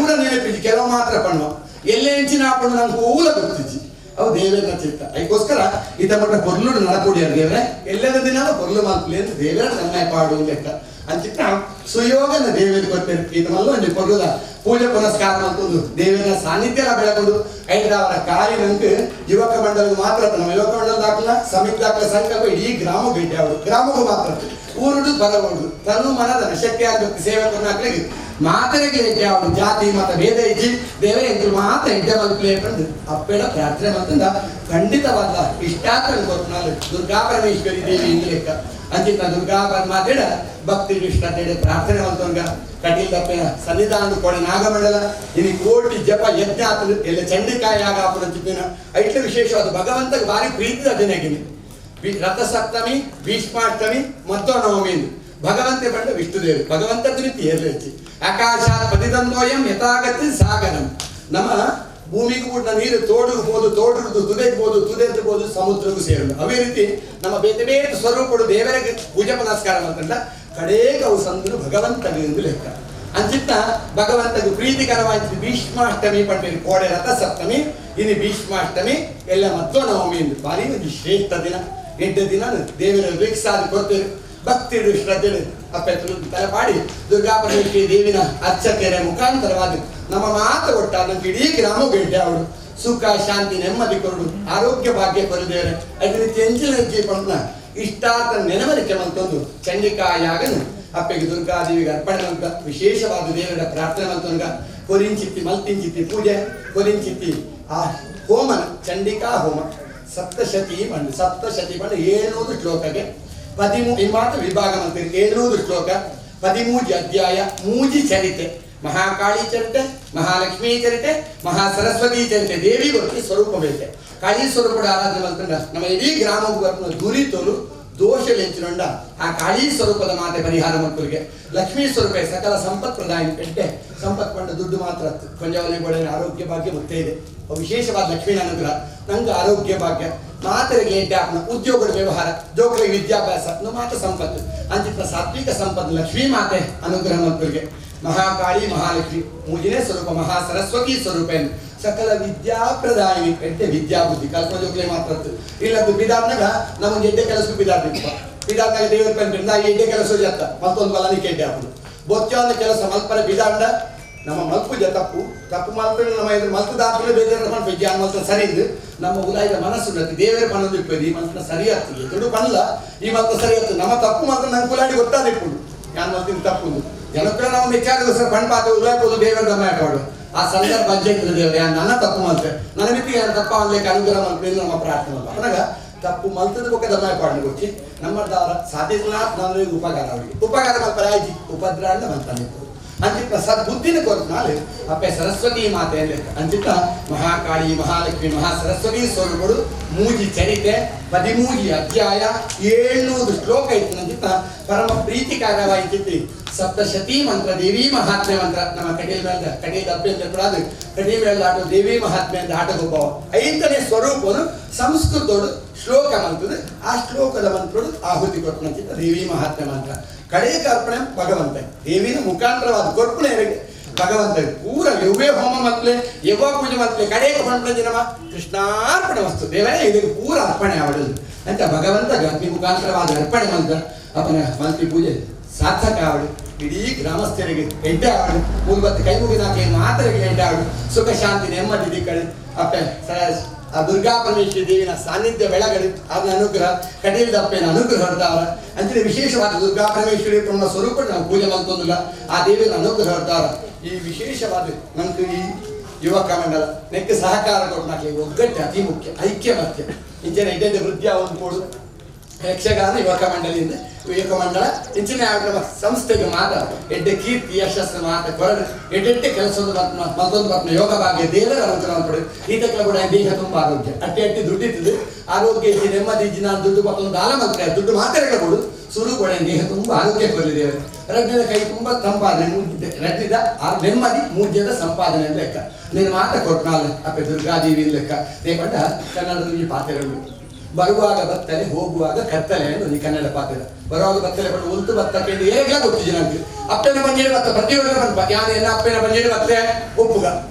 ಕೂಡ ನೆನಪಿದ್ದು ಕೆಲವು ಮಾತ್ರ ಪಣ್ಣು ಎಲ್ಲೇ ಎಂಚಿನ ಹಾಕೊಂಡು ನಂಗೆ ಊಲ ಗೊತ್ತಿಜ್ಜಿ ಅವು ದೇವರ ಚಿತ್ತ ಅದಕ್ಕೋಸ್ಕರ ಈತ ಮಟ್ಟ ಪೊರ್ಲುಡು ನಡಕೊಡಿಯಾರ ದೇವರೇ ಎಲ್ಲದ ದಿನ ಪೊರ್ಲು ಮಾಲ್ಪಲಿ ಅಂತ ದೇವರ ನನ್ನಾಯ ಪಾಡು ಲೆಕ್ಕ ಅಂಚಿತ್ತ ಸುಯೋಗನ ದೇವರು ಕೊಡ್ತೇನೆ ಈತ ಮಲ್ಲ ಒಂದು ಪೊರ್ಲುದ ಪೂಜೆ ಪುನಸ್ಕಾರ ಅಂತಂದು ದೇವರ ಸಾನ್ನಿಧ್ಯ ಬೆಳಕೊಂಡು ಐದವರ ಕಾರ್ಯ ನಂಗೆ ಯುವಕ ಮಂಡಲ ಮಾತ್ರ ನಮ್ಮ ಯುವಕ ಮಂಡಲ ದಾಖಲ ಸಮಿತಿ ದಾಖಲ ಸಂಕಲ್ಪ ಇಡೀ ಗ್ರಾಮ ಭೇಟಿ ಅವರು ಗ್ರಾಮಕ್ಕೂ ಮಾತ್ರ ಊರುಡು ಬರಬಹುದು ತನು ಮನದ ಶಕ್ತಿ ಆಗಬೇಕು ಸೇವಕರನ್ನ ಹಾಕಲಿಕ್ಕೆ ಮಾತರಿಗೆ ಹೆಜ್ಜೆ ಅವಳು ಜಾತಿ ಮತ ಭೇದ ಇಜ್ಜಿ ದೇವರೇ ಎಂದು ಮಾತ್ರ ಹೆಜ್ಜೆ ಮಲ್ಪಲೇ ಬಂದು ಅಪ್ಪೆಡ ಪ್ರಾರ್ಥನೆ ಮಂತಂದ ಖಂಡಿತವಾದ ಇಷ್ಟಾತ್ರ ಕೊಟ್ಟು ದುರ್ಗಾ ಪರಮೇಶ್ವರಿ ದೇವಿ ಇಂದು ಲೆಕ್ಕ ಅಂಚಿತ ದುರ್ಗಾ ಪರಮಾತೆಡ ಭಕ್ತಿ ಶ್ರದ್ಧೆಡೆ ಪ್ರಾರ್ಥನೆ ಮಂತಂಗ ಕಟೀಲ್ ಸನ್ನಿಧಾನ ಕೊಡೆ ನಾಗಮಂಡಲ ಇನ್ನು ಕೋಟಿ ಜಪ ಯಜ್ಞ ಆತಲು ಎಲ್ಲ ಚಂಡಿಕಾಯ ಆಗ ಅಪ್ಪನ ಐಟ್ಲ ವಿಶೇಷವಾದ ಭಗವಂತಗೆ ಭಾರಿ ಪ್ರೀತಿದ ದಿನಗಿನಿ ರಥಸಪ್ತಮಿ ಭೀಷ್ಮಾಷ್ಟಮಿ ಮತ್ತು ನವಮಿ ಭಗವಂತ ಬಂದ ವಿಷ್ಣುದೇವರು ಭಗವಂತ ಪ್ರೀತಿ ಹೆಚ್ಚಿ ಆಕಾಶಾತ್ ಪತಿದಂದೋಯಂ ಯಥಾಗತಿ ಸಾಗರಂ ನಮ್ಮ ಭೂಮಿಗೂ ಕೂಡ ನೀರು ತೋಡುಗಬಹುದು ತೋಡುದು ತುದೆಗ್ಬೋದು ತುದೆರ್ಬೋದು ಸಮುದ್ರಕ್ಕೂ ಸೇರಲು ಅವೇ ರೀತಿ ನಮ್ಮ ಬೇತೆ ಬೇರೆ ಸ್ವರೂಪಡು ದೇವರಿಗೆ ಪೂಜೆ ಪುನಸ್ಕಾರ ಅಂತಂದ ಕಡೇಗವು ಸಂದ್ರು ಭಗವಂತಗೆ ಎಂದು ಲೆಕ್ಕ ಅಂಚಿತ್ತ ಭಗವಂತಗೆ ಪ್ರೀತಿಕರವಾದ ಭೀಷ್ಮಾಷ್ಟಮಿ ಪಡ್ಬೇಕು ಕೋಡೆ ರಥ ಸಪ್ತಮಿ ಇನ್ನು ಭೀಷ್ಮಾಷ್ಟಮಿ ಎಲ್ಲ ಮತ್ತು ನವಮಿ ಎಂದು ಭಾರಿ ಒಂದು ಶ್ರೇಷ್ಠ ದಿನ 8 ದಿನ ದೇವರ ವೀಕ್ಷಾದಿ ಕೊಡ್ತೇವೆ ಭಕ್ತಿ ಶ್ರದ್ಧೆ ಅಪ್ಪೆತ್ತು ತಲೆಪಾಡಿ ದುರ್ಗಾ ಪರಮೇಶ್ವರಿ ದೇವಿನ ಅರ್ಚಕೆರೆ ಮುಖಾಂತರವಾದ ನಮ್ಮ ಮಾತು ಒಟ್ಟ ನಮ್ಗೆ ಇಡೀ ಗ್ರಾಮ ಭೇಟಿ ಅವಳು ಸುಖ ಶಾಂತಿ ನೆಮ್ಮದಿ ಕೊರಡು ಆರೋಗ್ಯ ಭಾಗ್ಯ ಕೊರದೇವ್ರೆ ಅದ್ರ ಚೆಂಚಿನ ಹೆಜ್ಜೆ ಪಂಪ್ನ ಇಷ್ಟಾರ್ಥ ನೆನವರಿಕೆ ಮಂತೊಂದು ಚಂಡಿಕಾಯಾಗನು ಅಪ್ಪೆಗೆ ದುರ್ಗಾದೇವಿಗೆ ಅರ್ಪಣೆ ಮಂತ ವಿಶೇಷವಾದ ದೇವರ ಪ್ರಾರ್ಥನೆ ಮಂತೊಂಗ ಕೊರಿಂಚಿತ್ತಿ ಮಲ್ತಿಂಚಿತ್ತಿ ಪೂಜೆ ಕೊರಿಂಚಿತ್ತಿ ಆ ಹೋಮನ ಚಂಡಿಕಾ ಹೋಮ ಸಪ್ತಶತಿ ಬಂಡು 700 ಶ್ಲೋಕಕ್ಕೆ 13 ಮಾತ್ರ ವಿಭಾಗ ಮಂತ್ರಿ 700 ಶ್ಲೋಕ 13 ಅಧ್ಯಾಯ ಮೂಜಿ ಚರಿತೆ ಮಹಾಕಾಳಿ ಚರಿತೆ ಮಹಾಲಕ್ಷ್ಮೀ ಚರಿತೆ ಮಹಾಸರಸ್ವತಿ ಚರಿತೆ ದೇವಿ ಗೊತ್ತಿ ಸ್ವರೂಪ ಬೇಕೆ ಕಾಳಿ ಸ್ವರೂಪದ ಆರಾಧನೆ ಮಂತ್ರ ನಮ್ಮ ಇಡೀ ಗ್ರಾಮಕ್ಕೆ ದುರಿತೋಲು ದೋಷ ಲೆಂಚಿನೊಂಡ ಆ ಕಾಳಿ ಸ್ವರೂಪದ ಮಾತೆ ಪರಿಹಾರ ಮಕ್ಕಳಿಗೆ ಲಕ್ಷ್ಮೀ ಸ್ವರೂಪ ಸಕಲ ಸಂಪತ್ ಪ್ರದಾಯ ಪೆಟ್ಟೆ ಸಂಪತ್ ಪಂಡ ದುಡ್ಡು ಮಾತ್ರ ಕೊಂಜವಲಿಗೊಳ್ಳೆ ಆರೋಗ್ಯ ಭಾಗ್ಯ ಮುತ್ತೆ ಇದೆ ವಿಶೇಷವಾದ ಲಕ್ಷ್ಮೀ ಅನುಗ್ರಹ ನಂಗೆ ಆರೋಗ್ಯ ಭಾಗ್ಯ ಮಾತರಿಗೆ ಜ್ಞಾಪನ ಉದ್ಯೋಗದ ವ್ಯವಹಾರ ಜೋಕರಿಗೆ ವಿದ್ಯಾಭ್ಯಾಸ ಮಾತ್ರ ಸಂಪತ್ತು ಅಂಚಿತ ಸಾತ್ವಿಕ ಸಂಪತ್ತು ಲಕ್ಷ್ಮೀ ಮಾತೆ ಅನುಗ್ರಹ ಮಕ್ಕಳಿಗೆ ಮಹಾಕಾಳಿ ಮಹಾಲಕ್ಷ್ಮಿ ಮೂಜಿನೇ ಸ್ವರೂಪ ಮಹಾ ಸರಸ್ವತಿ ಸ್ವರೂಪ ಎಂದು ಸಕಲ ವಿದ್ಯಾಪ್ರದಾಯಿನಿ ಎಡ್ಡೆ ವಿದ್ಯಾಬುದ್ಧಿ ಕಲ್ಪಜೋಗ್ಲೆ ಮಾತ್ರ ಇಲ್ಲದ್ದು ಬಿದಾರ್ನಾಗ ನಮಗೆ ಎಡ್ಡೆ ಕೆಲಸಕ್ಕೂ ಬಿದಾರ್ದಿಪ್ಪ ಬಿದಾರ್ನಾಗ ದೇವರ ಪಂಡ ಎಡ್ಡೆ ಕೆಲಸ ಜತ್ತ ಮತ್ತೊಂದು ಬಲನಿಕೆ ಎಡ್ಡೆ ಹಾಕುದು ಬೊಚ್ಚೊಂದು ಕೆಲಸ ಮಲ್ಪನ ಬಿದಾಂಡ ನಮ್ಮ ಮಲ್ಪುಜ ತಪ್ಪು ಮಲ್ಪನ ನಮ್ಮ ಎದುರು ಮಲ್ತು ದಾಪಲೆ ಬೇಜಾರು ಮಾಡ್ಬೇಕು ವಿಜ್ಞಾನ ಮಲ್ತ ಸರಿ ಇದ್ದು ನಮ್ಮ ಉದಾಯಿದ ಮನಸ್ಸು ದೇವರ ಪಣದು ಇಪ್ಪದು ಈ ಮಲ್ತನ ಸರಿ ಆಗ್ತದೆ ದುಡ್ಡು ಪಣಲ ಈ ಮಲ್ತ ಸರಿ ಆಗ್ತದೆ ನಮ್ಮ ತಪ್ಪು ಮಾತ್ರ ನಂಗೆ ಕುಲಾಡಿ ಗೊತ್ತಾದಿಪ್ಪುದು ಯಾನ್ ಮಲ್ತಿನ ತಪ್ಪುದು ಜನಕ್ಕೆ ನಾವು ವಿಚಾರದ ಸರ್ ಬಣ್ಣ ಪಾತ್ರ ಉದಾಯಿಪೋದು ದೇವರ ಗಮ ಹಾಕೋಡು ಆ ಸಂದರ್ಭ ಅಜ್ಜೆಂದ್ರ ದೇವರು ಯಾರು ನನ್ನ ತಪ್ಪು ಮಲ್ತೆ ನನ್ನ ಮಿತಿ ಯಾರು ತಪ್ಪ ಅನ್ಲಿಕ್ಕೆ ಅನುಗ್ರಹ ಮಲ್ಪೇನು ನಮ್ಮ ಪ್ರಾರ್ಥನೆ ಅವಾಗ ತಪ್ಪು ಮಲ್ತದ ಬಗ್ಗೆ ದಮ ಹಾಕೊಂಡು ಗೊತ್ತಿ ನಮ್ಮ ಸಾಧ್ಯನ ನಾನು ಉಪಕಾರ ಅವರಿಗೆ ಉಪಕಾರ ಮಲ್ಪರ ಆಯ್ತು ಉಪದ್ರ ಅಂತ ಮಲ್ತಾನೆ ಅಂಚಿತ ಸದ್ಬುದ್ಧಿನ ಕೊರತು ನಾಳೆ ಅಪ್ಪೆ ಸರಸ್ವತಿ ಮಾತೆ ಅಂಚಿತ ಮಹಾಕಾಳಿ ಮಹಾಲಕ್ಷ್ಮಿ ಮಹಾ ಸರಸ್ವತಿ ಸ್ವರೂಪಗಳು ಮೂಜಿ ಚರಿತೆ 13 ಅಧ್ಯಾಯ 700 ಶ್ಲೋಕ ಇತ್ತು ಅಂಚಿತ ಪರಮ ಪ್ರೀತಿಕಾರವಾಯಿತಿ ಸಪ್ತಶತಿ ಮಂತ್ರ ದೇವಿ ಮಹಾತ್ಮೆ ಮಂತ್ರ ನಮ್ಮ ಕಟೀಲ್ ಹಬ್ಬ ಅಂತ ಕೂಡ ಕಟೀಲ್ ಮೇಲೆ ಆಟೋ ದೇವಿ ಮಹಾತ್ಮೆ ಅಂತ ಆಟೋಗೊಬ್ಬವ 5ನೇ ಸ್ವರೂಪನು ಸಂಸ್ಕೃತೋಡು ಶ್ಲೋಕ ಮಂತ್ರದ ಆ ಶ್ಲೋಕದ ಮಂತ್ರಗಳು ಆಹುತಿ ಕೊಟ್ಟು ಅಂಚಿತ ದೇವಿ ಮಹಾತ್ಮೆ ಮಂತ್ರ ಕಡೆಗೆ ಅರ್ಪಣೆ ಭಗವಂತ ದೇವಿನ ಮುಖಾಂತರವಾದ ಕೊರ್ಪಣೆ ಭಗವಂತ ಪೂರ ಯವ್ವೇ ಹೋಮ ಮತ್ಲೆ ಯವ್ವ ಪೂಜೆ ಮತ್ಲೆ ಕಡೆಗೆ ಪಂಡ ಜನಮ ಕೃಷ್ಣಾರ್ಪಣೆ ವಸ್ತು ದೇವರೇ ಇದಕ್ಕೆ ಪೂರ ಅರ್ಪಣೆ ಆವಡದು ಅಂತ ಭಗವಂತ ಅಗ್ನಿ ಮುಖಾಂತರವಾದ ಅರ್ಪಣೆ ಮಂತ್ರ ಅಪ್ಪನ ಮಂತ್ರಿ ಪೂಜೆ ಸಾರ್ಥಕ ಆವಡು ಇಡೀ ಗ್ರಾಮಸ್ಥರಿಗೆ ಎಡ್ಡೆ ಆವಡು ಮೂಲಬತ್ತು ಕೈ ಮುಗಿದಾಕೆ ಮಾತರಿಗೆ ಎಡ್ಡೆ ಆವಡು ಸುಖ ಶಾಂತಿ ನೆಮ್ಮದಿ ಕಡೆ ಅಪ್ಪೆ ಆ ದುರ್ಗಾ ಪರಮೇಶ್ವರಿ ದೇವಿನ ಸಾನ್ನಿಧ್ಯ ಬೆಳಗಡೆ ಅದನ್ನ ಅನುಗ್ರಹ ಕಟೀಲ್ ಅಪ್ಪನ ಅನುಗ್ರಹ ಹೊರತಾವರ ಅಂಚನೆ ವಿಶೇಷವಾದ ದುರ್ಗಾ ಪರಮೇಶ್ವರಿ ತಮ್ಮ ಸ್ವರೂಪ ನಾವು ಪೂಜೆ ಮಾಡ್ತಂದಿಲ್ಲ ಆ ದೇವಿನ ಅನುಗ್ರಹ ಹೊರತಾರ ಈ ವಿಶೇಷವಾದ ನಮ್ಗೆ ಈ ಯುವಕ ಮಂಡಲ ನೆಕ್ಕೆ ಸಹಕಾರ ಕೊಟ್ಟು ನಾಕೆ ಒಗ್ಗಟ್ಟು ಅತಿ ಮುಖ್ಯ ಐಕ್ಯ ಮುಖ್ಯ ಇಂಚನೆ ಇಡ್ಡೆ ವೃದ್ಧಿಯ ಒಂದು ಕೊಡು ಯಕ್ಷಗಾನ ಯುವಕ ಮಂಡಳಿಯಿಂದ ಯುವಕ ಮಂಡಳ ಇಂಚಿನ ಸಂಸ್ಥೆಗೆ ಮಾತ್ರ ಎಡ್ಡೆ ಕೀರ್ತಿ ಯಶಸ್ಸು ಮಾತ್ರ ಕೊರಡು ಎಡ್ಡೆ ಕೆಲಸದ ಮತ್ತೊಂದು ಬರ್ನ ಯೋಗ ಭಾಗ್ಯ ದೇವರ ಅನುಗ್ರಹ ಪಡೆದು ಈತಕ್ಕೆ ಕೂಡ ದೇಹ ತುಂಬ ಆರೋಗ್ಯ ಅಟ್ಟಿ ದುಡ್ಡಿತ್ತು ಆರೋಗ್ಯ ಇದ್ದು ನೆಮ್ಮದಿ ಇದ್ದು ನಾನು ದುಡ್ಡು ಮತ್ತೊಂದು ದಾಲ ಮಂತ್ರ ದುಡ್ಡು ಮಾತ್ರೆ ಕೊಡು ಸುರು ಕೂಡ ದೇಹ ತುಂಬ ಆರೋಗ್ಯ ಕೊಲ್ಲಿದ್ದೇವೆ ರಡ್ಡಿದ ಕೈ ತುಂಬ ಸಂಪಾದನೆ ರಡ್ಡಿದ ನೆಮ್ಮದಿ ಮೂಜ್ಯದ ಸಂಪಾದನೆ ಲೆಕ್ಕ ನೀನು ಮಾತ್ರ ಕೊಟ್ನಾಲ್ ಅಪ್ಪೆ ದುರ್ಗಾದೇವಿ ಲೆಕ್ಕ ದೇಕೊಂಡ ಕನ್ನಡದಲ್ಲಿ ಪಾತ್ರೆಗಳು ಬರುವಾಗ ಬತ್ತಲೆ ಹೋಗುವಾಗ ಕತ್ತಲೆ ಅನ್ನೋದು ಈ ಕನ್ನಡ ಪಾತ್ರ ಬರುವಾಗ ಬತ್ತಲೆ ಬಂದು ಉಲ್ತು ಬತ್ತಕ್ಕೆ ಹೇಗೆ ಗೊತ್ತಿದೆ ನನಗೆ ಅಪ್ಪನ ಬಂಜೇಡಿ ಬತ್ತ ಪ್ರತಿಯೊಬ್ಬರ ಬಂದ ಯಾನೇನ ಅಪ್ಪನ ಬಂಜೇಡಿ ಬತ್ತೆ ಒಪ್ಪುಗ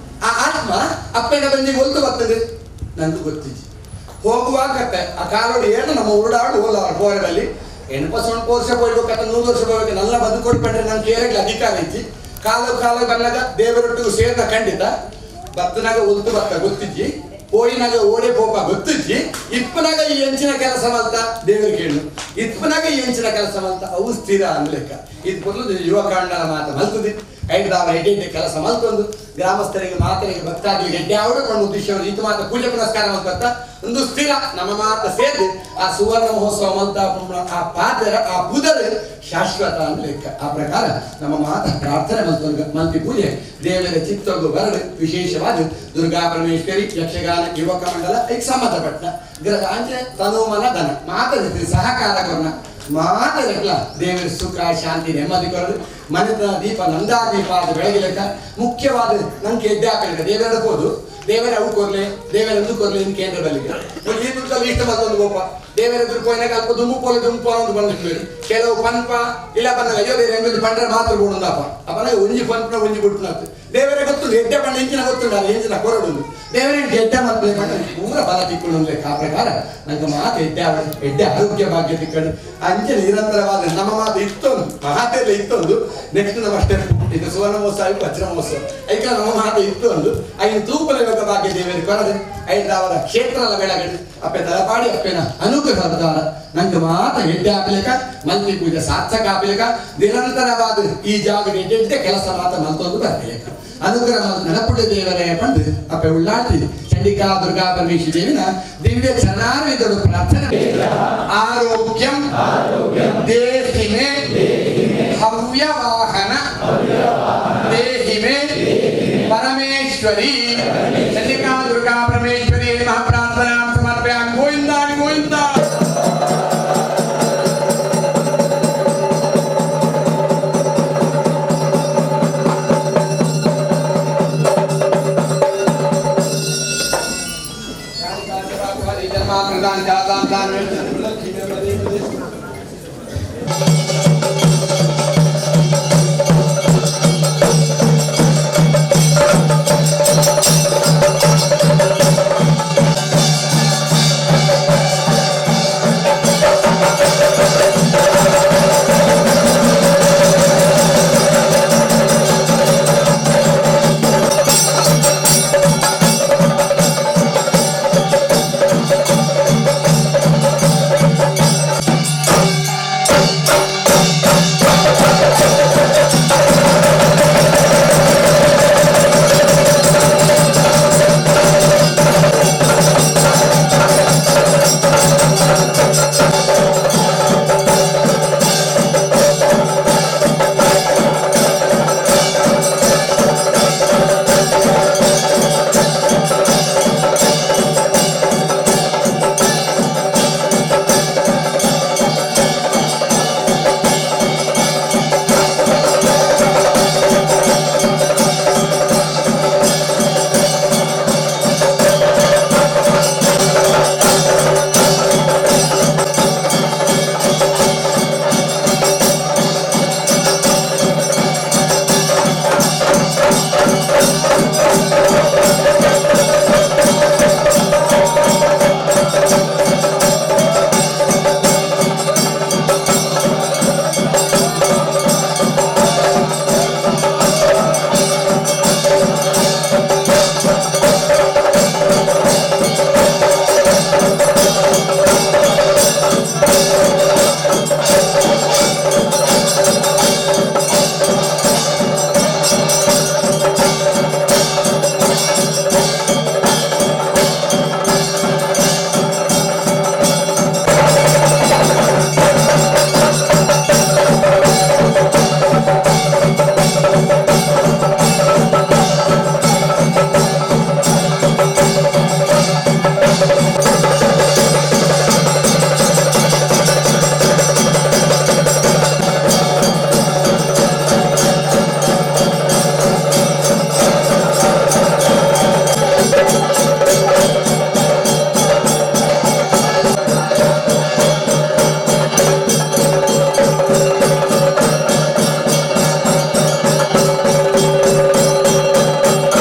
ಆ ಆತ್ಮ ಅಪ್ಪನ ಬಂಜಿ ಒಲ್ತು ಬರ್ತದೆ ನಂದು ಗೊತ್ತಿದೆ ಹೋಗುವಾಗ ಕತ್ತೆ ಆ ಕಾಲೋಡಿ ಏನು ನಮ್ಮ ಉರುಡಾಡು ಓಲಾಡು ಬೋರಲ್ಲಿ 80 ವರ್ಷ ಹೋಗ್ಬೇಕಂತ 100 ವರ್ಷ ಹೋಗ್ಬೇಕು ನನ್ನ ಬದುಕೊಡ್ಕೊಂಡ್ರೆ ನನ್ನ ಕೇರಳ ಅಧಿಕಾರ ಐತಿ ಕಾಲ ಬಂದಾಗ ದೇವರೊಟ್ಟಿಗೂ ಸೇರ್ದ ಖಂಡಿತ ಬತ್ತನಾಗ ಉಲ್ತು ಬತ್ತ ಗೊತ್ತಿಜ್ಜಿ ಹೋಯಿನಾಗ ಓಡೆ ಪೋಪ ಗೊತ್ತಿಜ್ಜಿ ಇಪ್ಪನಾಗ ಈ ಹೆಂಚಿನ ಕೆಲಸ ಮಲ್ತ ದೇವರು ಕೇಳು ಇಪ್ಪನಾಗ ಈ ಹೆಂಚಿನ ಕೆಲಸ ಮಲ್ತ ಅವು ಸ್ಥಿರ ಅನ್ಲೆಕ್ಕ ಇದು ಕೊಡ್ಲು ಯುವಕಾಂಡನ ಮಾತು ಮಲ್ತದೆ ಐದಾವ ಎಡ್ಡೆ ಕೆಲಸ ಮಲ್ತೊಂದು ಗ್ರಾಮಸ್ಥರಿಗೆ ಮಾತರಿಗೆ ಭಕ್ತಾದಿಗಳಿಗೆ ಎಡ್ಡೆ ಅವಡು ನಮ್ಮ ಉದ್ದೇಶವನ್ನು ಇದು ಮಾತ್ರ ಪೂಜೆ ಪುನಸ್ಕಾರ ಮಲ್ತ ಒಂದು ಸ್ಥಿರ ನಮ್ಮ ಮಾತ ಸೇರಿ ಆ ಸುವರ್ಣ ಮಹೋತ್ಸವ ಮಲ್ತ ಆ ಪಾತ್ರ ಆ ಪುದರ್ ಶಾಶ್ವತ ಲೆಕ್ಕ ಆ ಪ್ರಕಾರ ನಮ್ಮ ಮಾತ ಪ್ರಾರ್ಥನೆ ಮಲ್ತಿ ಪೂಜೆ ದೇವರ ಚಿತ್ತೊಂದು ಬರಡು ವಿಶೇಷವಾದ ದುರ್ಗಾ ಪರಮೇಶ್ವರಿ ಯಕ್ಷಗಾನ ಯುವಕ ಮಂಡಲ ಇದಕ್ಕೆ ಸಂಬಂಧಪಟ್ಟ ಅಂದ್ರೆ ತನುಮನ ಧನ ಮಾತದ ಸಹಕಾರ ಕೊರ್ನ ಮಾತದಲ್ಲ ದೇವರ ಸುಖ ಶಾಂತಿ ನೆಮ್ಮದಿ ಕೊರದು ಮನೆತನ ದೀಪ ನಂದಾ ದೀಪ ಅದು ಬೆಳಗಿಲೆಕ್ಕ ಮುಖ್ಯವಾದ ನಂಗೆ ಎದ್ದೆ ಹಾಕಲಿಕ್ಕೆ ದೇವರ ಹೋದು ದೇವರ ಅವು ಕೊರ್ಲೆ ದೇವರ ಎಂದು ಕೊರ್ಲೆ ಇನ್ನು ಕೇಂದ್ರದಲ್ಲಿ ಈ ದುಡ್ಡಲ್ಲಿ ಇಷ್ಟ ಬಂದೊಂದು ಗೋಪ ದೇವರ ಎದುರು ಪೋಯಿನಾಗ ಅಲ್ಪ ದುಂಪು ಒಂದು ಬಂದಿತ್ತು ಕೆಲವು ಪನ್ಪ ಇಲ್ಲ ಬಂದಾಗ ಅಯ್ಯೋ ಬೇರೆ ಹೆಂಗ್ ಪಂಡ್ರೆ ಮಾತ್ರ ಕೊಡೋದಪ್ಪ ಅಪ್ಪನಾಗ ಒಂಜಿ ಪನ್ಪನ ಒಂಜಿ ಬಿಟ್ಟು ದೇವರ ಗೊತ್ತು ಎಡ್ಡೆ ಪಂಡ ಇಂಚಿನ ಗೊತ್ತುಂಟಲ್ಲ ಇಂಚಿನ ಕೊರಡು ದೇವರ ಎಡ್ಡೆ ಮತ್ತೆ ಪೂರ ಬಲ ತಿಕ್ಕೊಂಡು ಲೆಕ್ಕ ಆ ಪ್ರಕಾರ ನಂಗೆ ಮಾತು ಎಡ್ಡೆ ಆರೋಗ್ಯ ಭಾಗ್ಯ ತಿಕ್ಕೊಂಡು ಅಂಚೆ ನಿರಂತರವಾದ ನಮ್ಮ ಮಾತು ಇತ್ತೊಂದು ಮಾತೆಲ್ಲ ಇತ್ತೊಂದು ನೆಕ್ಸ್ಟ್ ನಮ್ಮ ಅಷ್ಟೇ ಇದು ಸುವರ್ಣ ಮಹೋತ್ಸವ ವಜ್ರ ಮಹೋತ್ಸವ ಐಕ ನಮ್ಮ ಮಾತು ಇತ್ತೊಂದು ಐದು ತೂಪಲ ಯೋಗ ಭಾಗ್ಯ ದೇವರಿಗೆ ಕೊರದೆ ಐದವರ ಕ್ಷೇತ್ರದ ಬೆಳಗಡೆ ಅಪ್ಪೆ ತಲಪಾಡಿ ಅಪ್ಪೆನ ಅನುಗ್ರಹದ ನಂಗೆ ಮಾತ ಎಡ್ಡೆ ಹಾಕ್ಲಿಕ್ಕ ಮಲ್ತಿ ಪೂಜೆ ಸಾರ್ಥಕ ಹಾಕ್ಲಿಕ್ಕ ನಿರಂತರವಾದ ಈ ಜಾಗ ಎಡ್ಡೆ ಕೆಲಸ ಮಾತ ಮಲ್ತೊಂದು ಬರ್ಲಿಕ್ಕ ಅನುಗ್ರಹ ನೆನಪುಡೆ ದೇವರೇ ಬಂದು ಅಪ್ಪೆ ಉಳ್ಳಾಟಿ ಚಂಡಿಕಾ ದುರ್ಗಾ ಪರಮೇಶ್ವರಿ ದೇವಿನ ದಿವ್ಯ ಚನಾರ್ವಿದಳು ಪ್ರಾರ್ಥನೆ ಆರೋಗ್ಯಂ ದೇಹಿಮೆ ಹವ್ಯವಾಹನ ದೇಹಿಮೆ ಪರಮೇಶ್ವರಿ ಚಂಡಿಕಾ ದುರ್ಗಾ ಪರಮೇಶ್ವರಿ ಮಹಾಪ್ರಾರ್ಥನಾ ಸಮರ್ಪಯಾಮಿ ಗೋವಿಂದ ಗೋವಿಂದ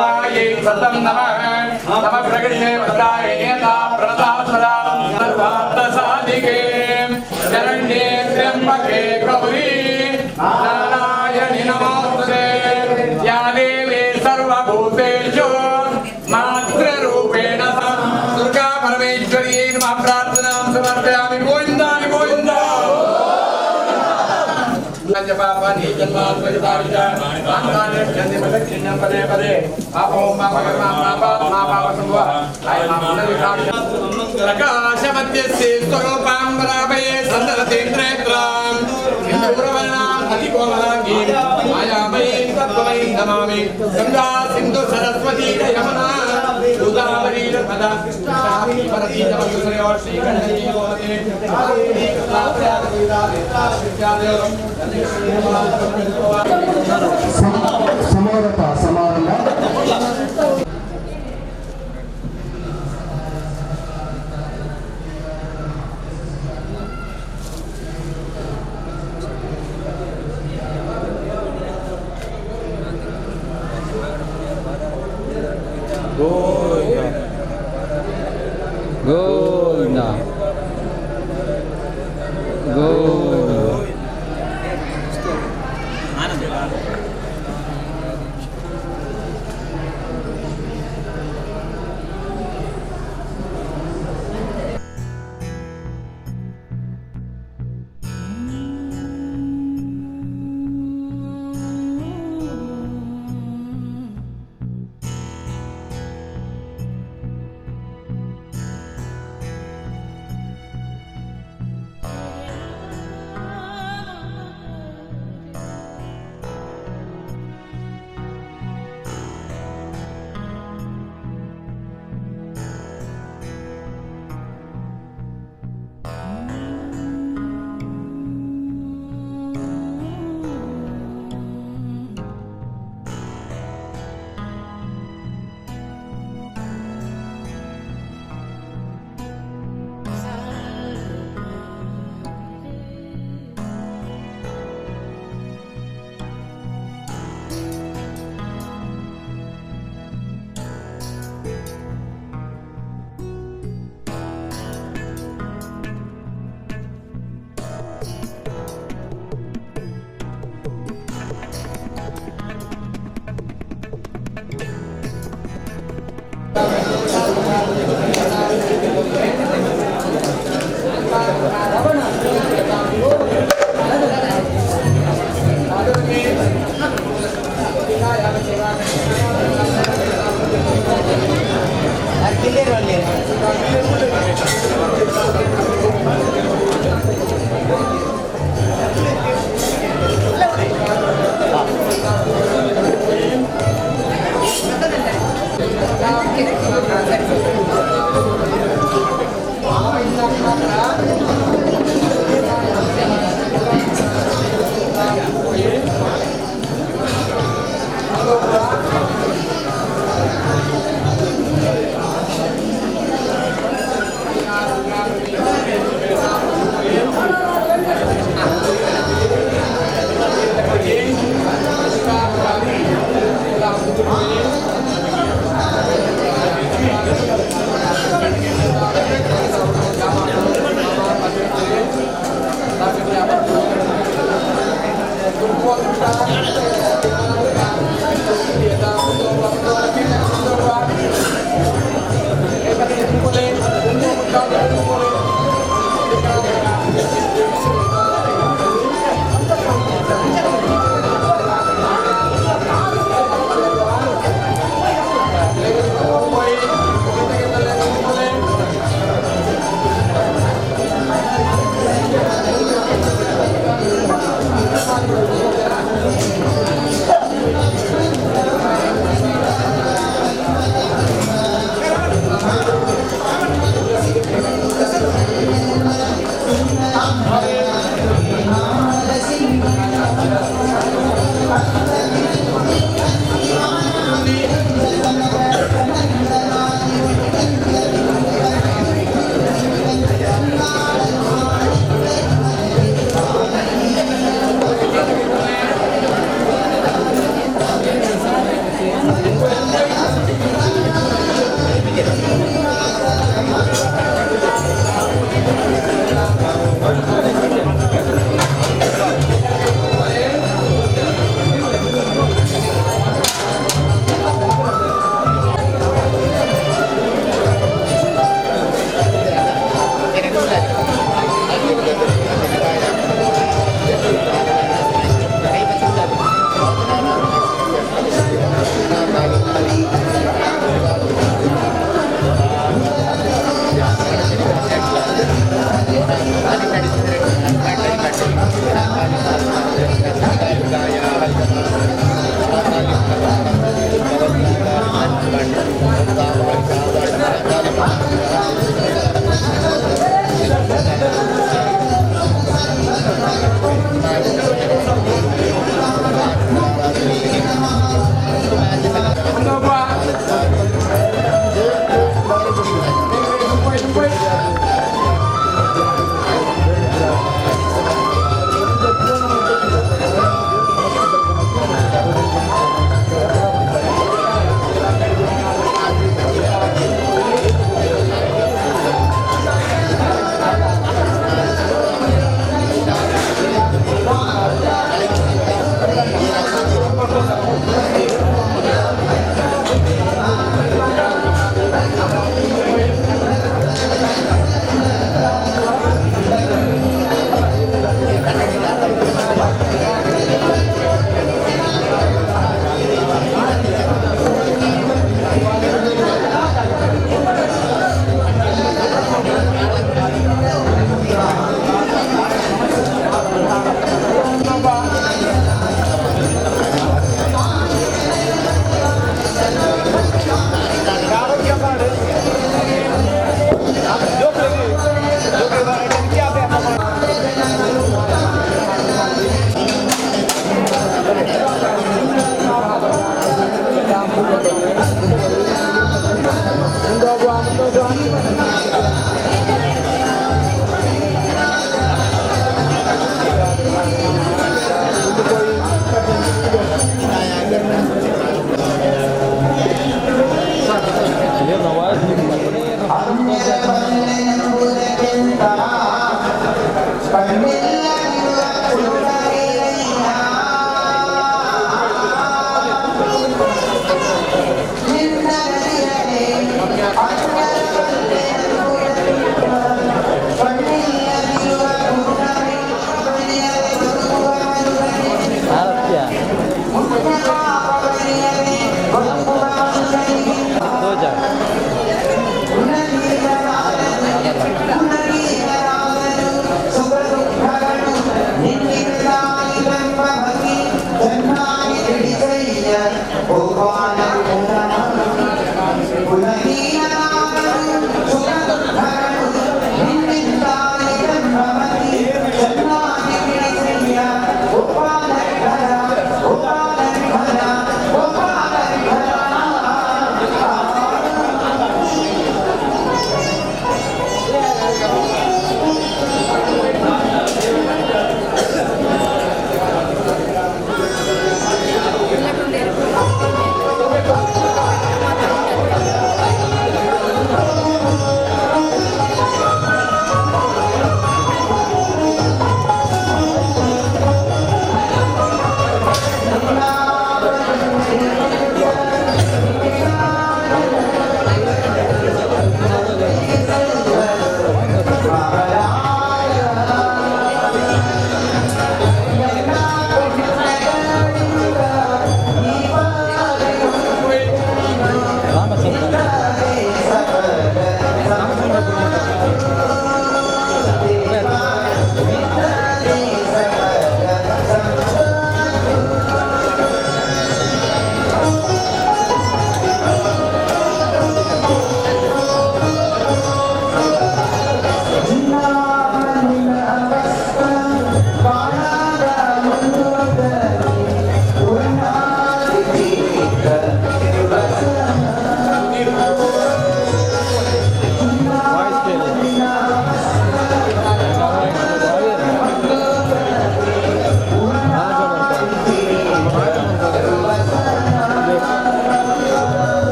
सर्वायै सतं नमः नमः प्रकृते वस्त्राय नेता प्रदासदा सर्वार्थसाधिके शरण्ये त्र्यम्बके गौरी नारायणि नमोस्तुते या देवी सर्वभूतेषु मातृरूपेण दुर्गा परमेश्वर्यै नमः प्रार्थनां समर्पयामि गोविन्दा गोविन्दा पापानि जन्मात्मजाविदा मानवानि जन्मदक्षिणं पदे पदे पापो मापकर्मा प्रकाशमध्यस्य स्वरूपां वराभये सन्दरतेन्द्रेत्रां हिन्दुवर्णाम् अधिकोमलाङ्गीं मायामयीं तत्त्वमयीं नमामि गङ्गा सिन्धु सरस्वती यमुना गोदावरी नर्मदा सरस्वती नमस्ते श्रीगणेश गोमते ಸಮಾರೋಪ ಸಮಾರಂಭ Govinda. Govinda. Ada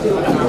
ಬರ್ತೀವಿ